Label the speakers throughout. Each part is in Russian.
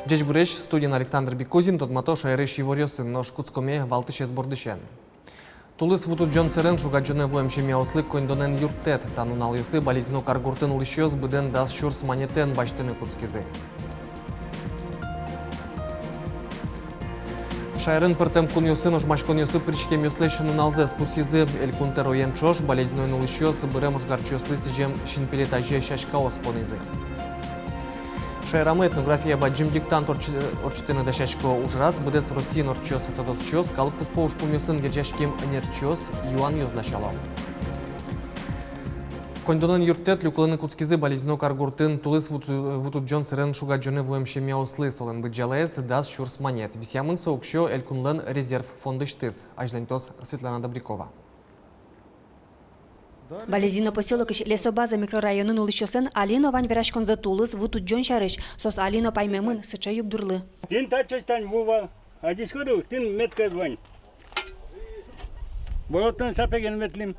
Speaker 1: Джеч Буреч, студент Александр Бекузин, тот матош айреш Ивориосын нож Куцкоме валтышес бордышен. Тулыс вутут Джон Серен шугаджоне воемче мяуслык кондонен юртет, танунал юсы болезненно каргуртын улышёс быден дас шурс манетен баштыны Куцкизы. Шайрын пыртем кун юсы нож машкон юсы причкем юслешен уналзе спусизы эль кунтероен чош болезненно улышёс бырем ужгарчу юслысы жем шинпелетаже шашкаос понизы. Шайрамы этнография баджим диктант орчтыны дашачко ужрат, бдес Россиин орчос этодосчос, калыпкус поушпум юсын гержашким энерчос, юан юзлашалау. Кондонын юртет люкылыны Куцкизы болезненно каргуртын тулыс вутут Джон Серен шугаджоне воемче мяуслы солын быджалес дас шурс манет. Висямын соукшо эль кунлын резерв фондыштыз. Ажлантос Светлана Добрякова.
Speaker 2: Болезненно поселок лесобаза микрорайонын улышосын Алино вань верашконза тулыс вутут Джон шарыш, сос Алино паймемын сыча юбдурлы.
Speaker 3: Тин тачастань вува, а дискору тин метка звань. Болотын сапеген метлим.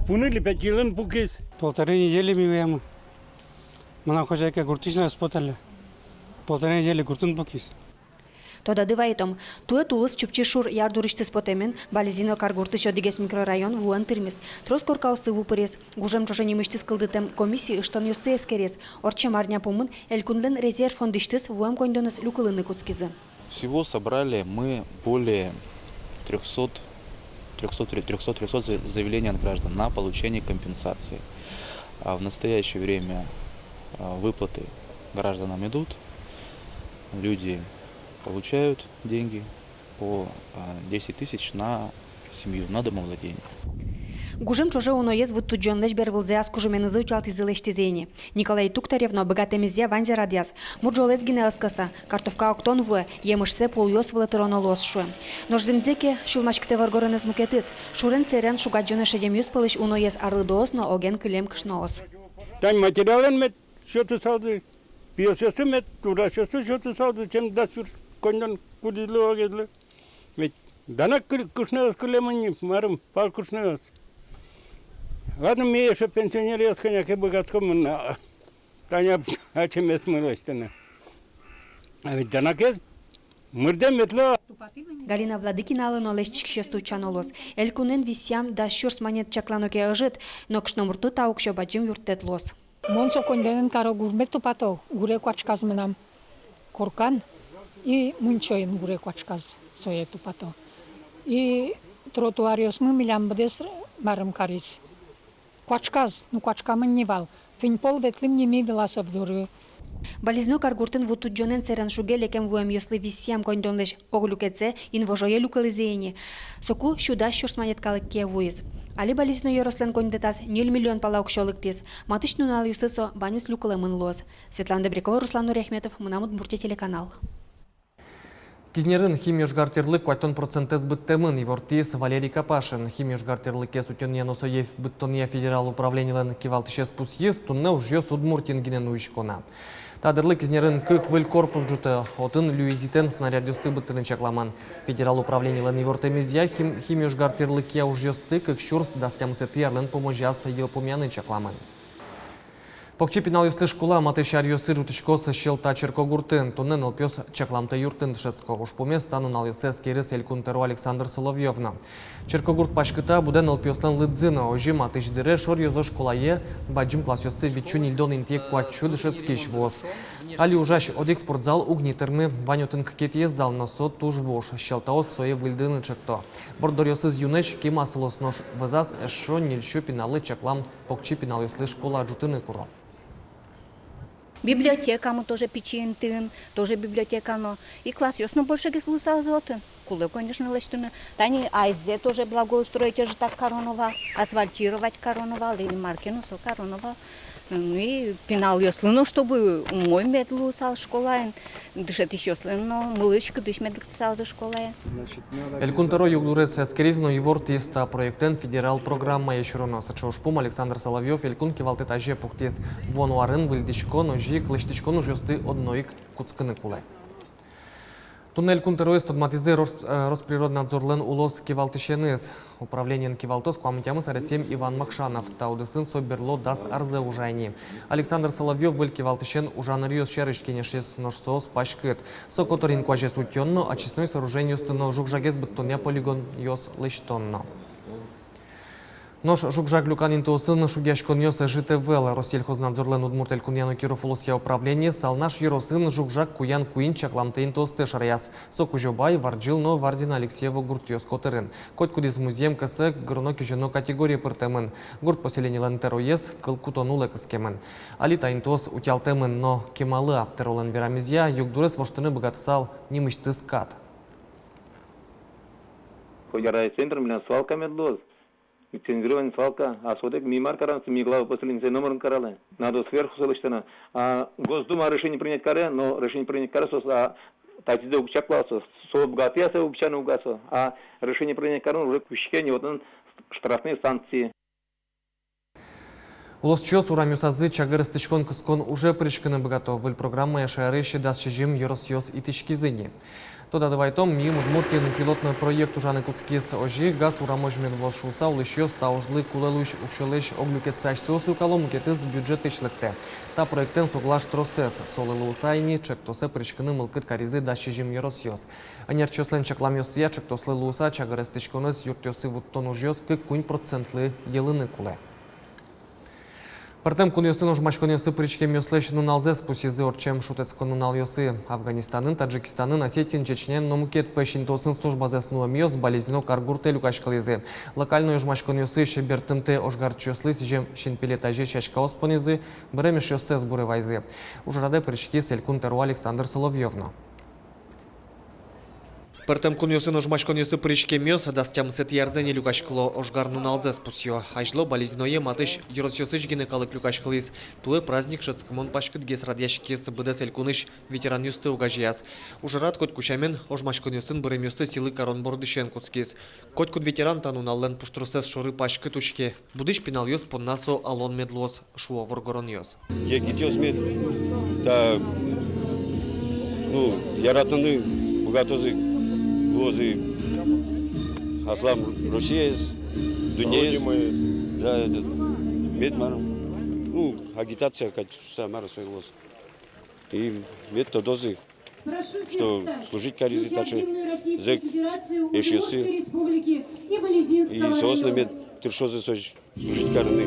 Speaker 3: Пуныли 5 килын пукис.
Speaker 4: 1,5 недели миваем. Мана хозяйка гуртична спотали. 1,5 недели гуртун пукис.
Speaker 2: Тода дывайтом, туе тулыс чупчишур ярдурышты спотемен, болезненно каргурты шодигес микрорайон вуан тырмес. Трос коркаусы вупырес, гужем чошенимышты скылдытем комиссии ыштан юсты эскерес. Орчем арня помын, элькунлен резерв фондыштыс вуам кондонес люкылыны Куцкизы.
Speaker 5: Всего собрали мы более 300 заявлений от граждан на получение компенсации. А в настоящее время выплаты гражданам идут, люди получают деньги по 10 тысяч на семью, на домовладение.
Speaker 2: Гужем чоже уноез вот тут Джон Лешбер вылзяс кужемен изучал изылештезени. Николай Туктаревно богатемизя ванзе радиас. Мурджолез генелскаса, картовка октон вуэ, емышсе полуёс вылатероно лосшуэ. Нож земзеке шулмашкте варгоренез мукетыз, шурен церен шугаджоне шедемюс пылыш уноез арлыдоос, но оген кылем кышноос.
Speaker 3: Тань материален мет, что-то салды, пьесесы мет, турашесы что-то салды, чем дасур кондон кудилу огедлы. Ведь данак кушнеос кылемани, марым, пал кушнеос. Ладно, мне еще пенсионер я сходяк и богатскому, Таня, а чем я смылась-то? А ведь данакез, мырдем метло.
Speaker 2: Галина Владыкина алын олешчик шесту чанолос. Элькунен висям да шурс манет чакланоке ажит, но кшномурты таукшо баджим юртет лос.
Speaker 6: Монсо конденен каро гурмет тупато, гуре квачказ менам коркан и мунчоин гуре квачказ сое тупато. И тротуариос мы милям бдес марым карис. Квачказ, ну квачкамын невал. Финпол ветлим неми веласов дуры.
Speaker 2: Болезненно каргуртын вутут Джонен Серен шуге лекем вуем ёслы висям кондонлеш оглюкеце инвожое люкализеяни. Соку шуда шурс манет калыкке вуиз. Али болезненно ёрослен кондетас 0 миллион палаукшолыктис. Матыш нунал юсысо банюс люкалымын лоз. Светлана Добрякова, Руслан Нуряхметов, Мунамут Буртия телеканал.
Speaker 1: Кизнерын химиошгартерлык квайтон процентез быттемын ивортис Валерий Капашин. Химиошгартерлык кес утеньян осоев быттония федерал управлениялен кивалтышес пусьез тунне ужьёс удмуртин гинен уишкона. Тадырлык кизнерын кык выль корпус жуты отын люизитен снаряд юсты быттынын чакламан. Федерал управлениялен ивортемизя химиошгартерлык я ужьёсты кык шурс дастямсеты ярлен поможас елпумяны чакламан. Покчи пинал юсты школа матышар юсы жутышкосы щелта черкогуртын, туннен алпёс чакламта юртын шестко. Ушпуме станунал юсы скерес элькунтеру Александр Соловьевна. Черкогурт пашкыта буден алпёстан лыдзына, ожи матыш дире шор юзо школае баджим класс юсы бичу нильдон интек куачу дышецкиш воз. Али ужаш од экспортзал угнитермы ванютын ккет ездал, но сот туж вош, щелтаос свои выльдыны чекто. Бордор юсыз юнеч кемасылос нож вызаз эшо нильщу пиналы чаклам покчи пинал юсы школа жутыны куро.
Speaker 7: Библиотека мы тоже печеньтын, тоже библиотека, но и класс ясно больше гислуса азотын. Кулы, конечно, лечтыны. Тани айзе тоже благоустроить же так коронова, асфальтировать коронова, или маркинусу коронова. Ну и пинал яслыно, чтобы мой медлу сал школаен, дышет еще слыно, мылышка дыш медлик сал за школаен.
Speaker 1: Элькунтеро югдурес эскеризно ивортиста проектен федерал программа ешуроно сачаушпум Александр Соловьев элькун кивалты таже пуктес вонуарын выльдичко, ножи клыштичко нужесты одноик куцканы кулай. Туннель кунтероист автоматизы Росприроднадзорлен улос кивалтышеныз. Управлениен кивалтос куамтямыз Арасем Иван Макшанов. Таудысын соберло дас арзы ужайни. Александр Соловьев был кивалтышен ужанырьёс шерыш кенешес ношсоос пашкыт. Сокоторин куажес утённо, очистной сооружению стыно жукжагес быттоня полигон ёс лыштонно. Нож жукжак люканин тосын шугяшкон йоса ЖТВ Россельхознадзорлен удмуртель куньяну кирофолосия управление салнаш еросын жукжак куян куин чакламтейн тосты шараяс. Сокужобай варджил но вардина Алексеева гуртьёс котырын. Коть кудис музеем кысы грно кюжено категории пыртемын. Гурт поселение лентероес кыл кутонулы кыскемын. Алита интос утялтемын, но кемалы аптеролен верамизия югдурес воштыны богатсал нимышты скат.
Speaker 8: Ходярай центр меня свалка медлоз. Лицензирование свалка, а сотек мимар каранцы, миглава поселенцы номером каралы. Надо сверху солыштана. А Госдума решение принять каре, но решение принять каре, а татиде укчакласа, со богатяса укчана угаса, а решение принять каре уже кущение, вот он штрафные санкции.
Speaker 1: Улосчос урамюсазы чагыры стычкон кыскон уже причканы богато. Выль программа яшайрыщи даст чижим еросьёс и тычкизыни. Тода давайтом мим удмуртин пилотный проект ужаны куцкис ожи газ ураможмен волшуса улыщёс таужлы кулелуш укшелеш оглюкет сачсос люкалом укетыз бюджет ишлыкте. Та проектен соглаш тросес солылы усайни чектосе причканы мылкыт каризы даст чижим еросьёс. Анерчослен чакламёсия чектослы луса чагыры стычконыз юртёсы вуттон ужьёс кы кунь процентлы елыны куле. Партем куньосын ожмашкон йосы причке мёслеш нуналзе спусизы орчем шутецкон нунал йосы. Афганистанын, Таджикистанын, Осетин, Чечнен, номукет пэшин тосын службазесну мёс болезно каргурте люкашкализы. Локальный ожмашкон йосы шебертынте ожгарчёслы сижем шинпилетажи чашкаос понизы, бремеш йосы сбуры вайзы. Ужраде прички селькун теру Александр Соловьевно. Партем куньосын ожмашкон йосы причке мёс дастям сет ярзени люкашкало ожгар нуналзе спусьё. Ажло болезное матыш еросьёсыч гинекалык люкашкализ. Туэ праздник шацкамон пашкыт гес радяшкес быда селькуныш ветеран юсты угажияс. Ужарат кот кушамен ожмашкон йосын бырым йосты силы карон бордышен куцкес. Кот кут ветеран тануналлен пуштрусес шоры пашкыт ушке. Будыш пинал йос поннасо алон медлос шуо воргорон йос.
Speaker 9: Егитёс мед, та, яратаны богатозы. Лозы, аслам Россиез, Дунеез, да, мед марам, агитация, как самара свой лоз. И мед то дозы, что служить каризи таче, зек, эшесы, и соосна мед тершозы служить карны.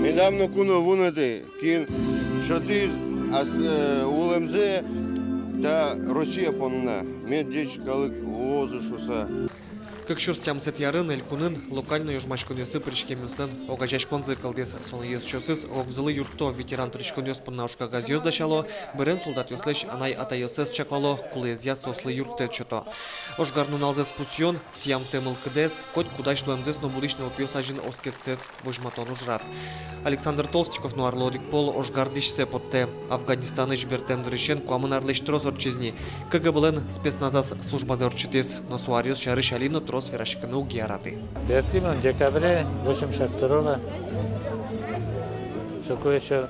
Speaker 10: Недавно куно вунады, кин шатыз улемзе, та Россия понна, мед дечь калык возышуса.
Speaker 1: Как шурстям сет ярын элькунын локальный ожмашкон йосы причке мёстен огажашкон зыкалдес. Соны йос чосыз огзылы юрто ветеран тричкон йос поннаушка газ йос дашало, берем солдат йослеш анай ата йосес чакало, кулезя сослы юрте чото. Ожгарну налзес пусьон, сиям темыл кдес, коть кудач луэмзес но будышный опьёс ажин оскетцес вожматон ужрат. Александр Толстиков нуарлодик пол ожгардишсе потте. Афганистаныч бертем дрыщен куамын арлештрос орчизни. КГБЛен спецназас служба за орчитес, но суариос шарыш алино трос верашкану гиараты.
Speaker 11: В декабре 82-го, соку еще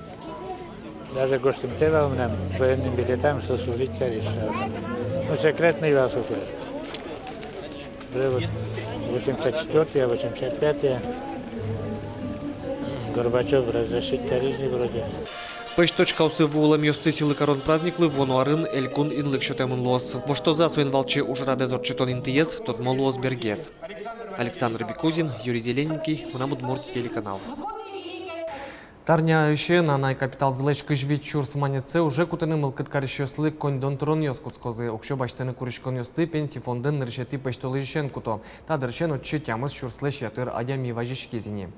Speaker 11: даже гоштим тева у меня военным билетам сослужить цариш. Ну, секретный вас около. 84-е, 85-е. Горбачев разрешить тарифы вроде.
Speaker 1: Пэшточка усывулам йосты силы корон праздниклы вонуарын элькун инлык шотемын лос. Во что за своин волчи ужра дезорчитон интиес, тот молос бергес. Александр Бекузин, Юрий Зелененький, Удмуртия телеканал. Тарня еще на найкапитал злечка жвит чурс манеце уже кутаны мылкыт карищослы кондон трон йос куцкозы. Окшо баштаны куришкон йосты пенсии фондын ныршети пэштолы жишен куто. Та дыршен отчы тямыз чурслы шятыр адями важишкезини.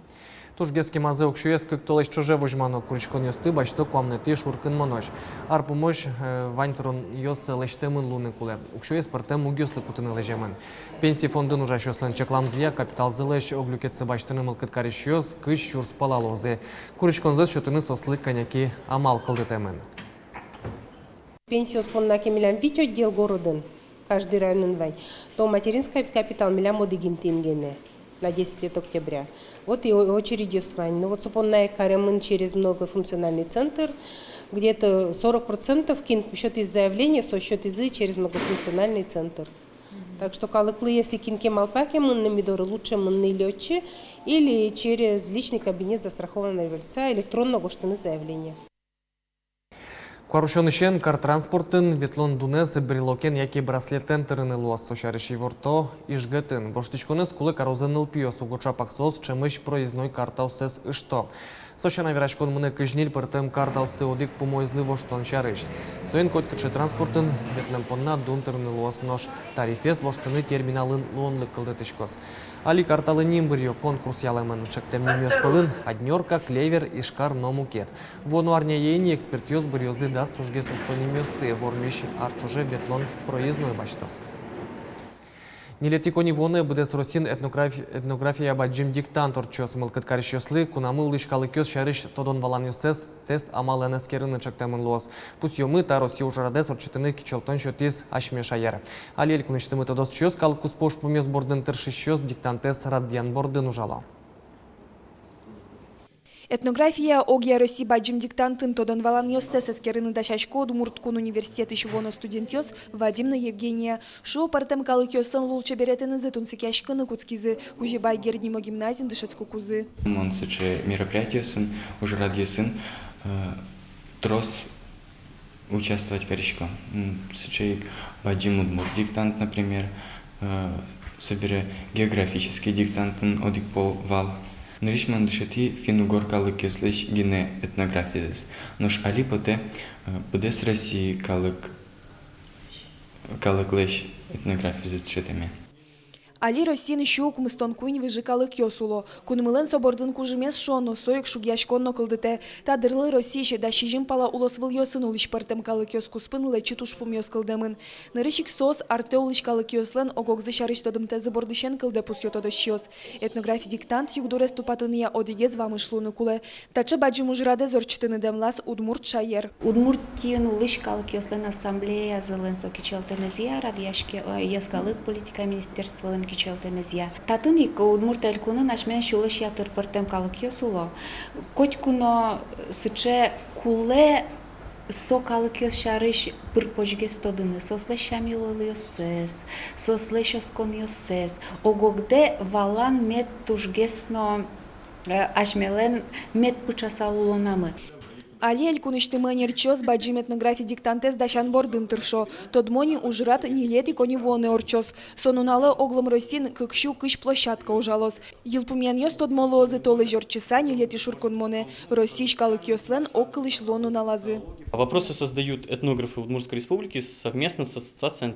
Speaker 1: Тужгески мазе окшуес как толеш чуже вожмано куричкон йосты башто куамнети шуркын монош. Ар помощь ваньтрон йос лештемын луны куле. Окшуес партем мугёслы кутыны лежемын. Пенсии фондын уже шослен чекламзия капитал зелеш оглюкетсе баштаны мылкыт карищос кыш чурс палалозе. Куричкон зес шотыны сослы коняки амал кылдытемын.
Speaker 12: Пенсию споннаки милям вить отдел городын. Каждый районын вань. То материнский капитал милям одигин тенгене. на 10 лет октября. Вот и очередью свань. Ну вот супонная каремын через многофункциональный центр, где-то 40% кин счет из заявления со счет изы через многофункциональный центр. Так что калыклы, если кинке малпаке, мынны мидоры лучше мынны летче или через личный кабинет застрахованного лица электронно гоштаны заявления.
Speaker 1: Куарушонышен картранспортын ветлон дунез брелокен яки браслеттен тырыны луас сошарыши ворто ижгетін. Воштичконы скулы карозыныл пиос угоча паксос чемыш проездной картаусес ишто. Сошана верачкон мыны кыжнил пыртым картаусты одик помоизлы воштон шарыш. Соен коткачы транспортын ветлен понна дун тырыны луас нож тарифес воштыны терминалын луонлы кылдытышкос. Али карталы нимбырьё конкурс ялымын чектем немёс пылын, однёрка, клевер, ишкар, номукет. Вону арня ейни экспертёз бырьёзы даст ужге сусто немёсты, вормиш арчуже ветлон проездной бачтос. Нилетикони воны бдес росин этнография баджим диктант орчос мылкыт каришёслы, кунамы улышкалы кёс шарыш тодон валанёсес тест амал энескерыны чектемын луос. Пусть ёмы та Россия ужарадес орчетыны кичелтон шотис ашмешайер. Алиэль куныштымы тодос чёс калкус пош пумес бордын тыршишёс диктантес радьян бордын ужало.
Speaker 2: Этнография огия России баджим диктантын тодон валаньос сескерыны дашашко Удмурткун университеты шувоно студентёс Вадимна Евгения. Шо партем калыкёсын лулча беретыны тунсикяшкыны куцкизы, куже байгернимо гимназин дышецку кузы.
Speaker 13: Он сыче мероприятиясын, уже радиосын, трос участвовать коричком. Сыче баджим удмурт диктант, например, собере географический диктантын одик пол вал. Ныришман дышати финугор калык кеслеш гине этнографизис. Нож али поте будес России калык леш этнографизис шетеме.
Speaker 2: Али Россияны шоу кумыстон куйни выжикалы кёсуло. Кунмылен собордын кужемес шоно соек шугяшконно кылдыте. Тадырлы Россия да шижим пала улосвыл йосын улыш партем калы кёс куспын лечит ушпум йос кылдымын. Нырышик сос арте улыш калы кёслен огогзы шарыш тодым тезе бордышен кылде пус йотодыш йос. Этнографи диктант югдорес тупатыния одигез вамышлуны куле. Тачы баджим ужраде зорчтыны демлас Удмурт шайер.
Speaker 7: Удмуртин улыш калы кёслен ассамблея зелен сокичелтенезия радиашке яскалык политика министерства кичелтенезия. Татыник Удмурт элькуны нашмен шулыш ятыр партем калык йосуло. Котькуно сыче куле со калык йос шарыш пыр пожге стодыны. Сосле шамилолы йосес, сосле шоскон йосес. Огогде валан мет тужгесно ашмелен мет пучасаулонамы.
Speaker 2: Али элькунышты манерчос баджим этнографи диктантес дашан бордын тыршо. Тодмони ужрат нилети кони воны орчос. Сонуналы оглом Росин кыкшу кыш площадка ужалос. Йылпумян йос тодмолозы толы жорчиса нилети шуркон моне. Российш калык йослен оккылыш лону налазы.
Speaker 14: Вопросы создают этнографы Удмуртской республики совместно с Ассоциацией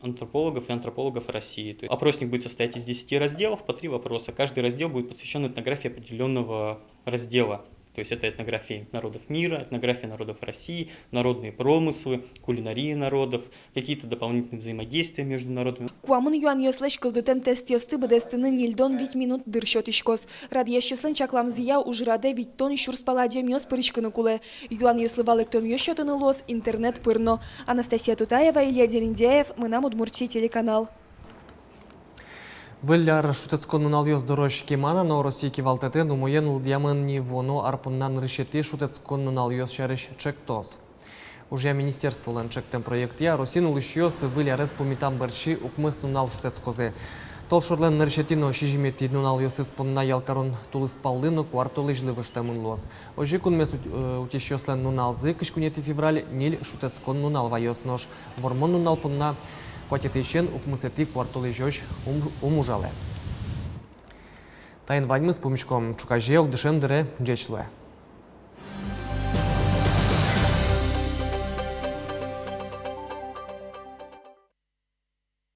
Speaker 14: антропологов и антропологов России. Опросник будет состоять из 10 разделов по 3 вопроса. Каждый раздел будет посвящен этнографии определенного раздела. То есть это этнография народов мира, этнография народов России, народные промыслы, кулинария народов, какие-то дополнительные взаимодействия между народами.
Speaker 2: Куамын юан йослеш кылдытем тест йосты бедестыны нильдон 5 минут дыршот ишкос. Радьяш йослен чакламзия ужраде 5 тонн шурс паладием йос пырышкыны куле. Юан йослы валектон йосчотыны лос интернет пырно. Анастасия Тутаева, Илья Дерендяев, Мынам Удмуртия телеканал.
Speaker 1: Вылляр шутецкон налёс дорож кемана, но Российки валтете, но моен лдямын не воно арпуннан решети шутецкон налёс шарыш чектос. Уже министерство лен чектем проект я, Росин улышёс вылярес помитам барчи укмыс нунал шутецкозе. Толшорлен нарешети но шижимети нунал ёс испонна ялкарон тулыс паллыно квартолыжлы выштамын лос. Ожи кунмес утещёслен нуналзы, кышкунети февраль ниль шутецкон нунал вайос нож. Вормон нунал понна Котетейшен укмысети квартолы жёж умужале. Тайын вадьмы с помощком чукаже огдышем дыре джечлуе.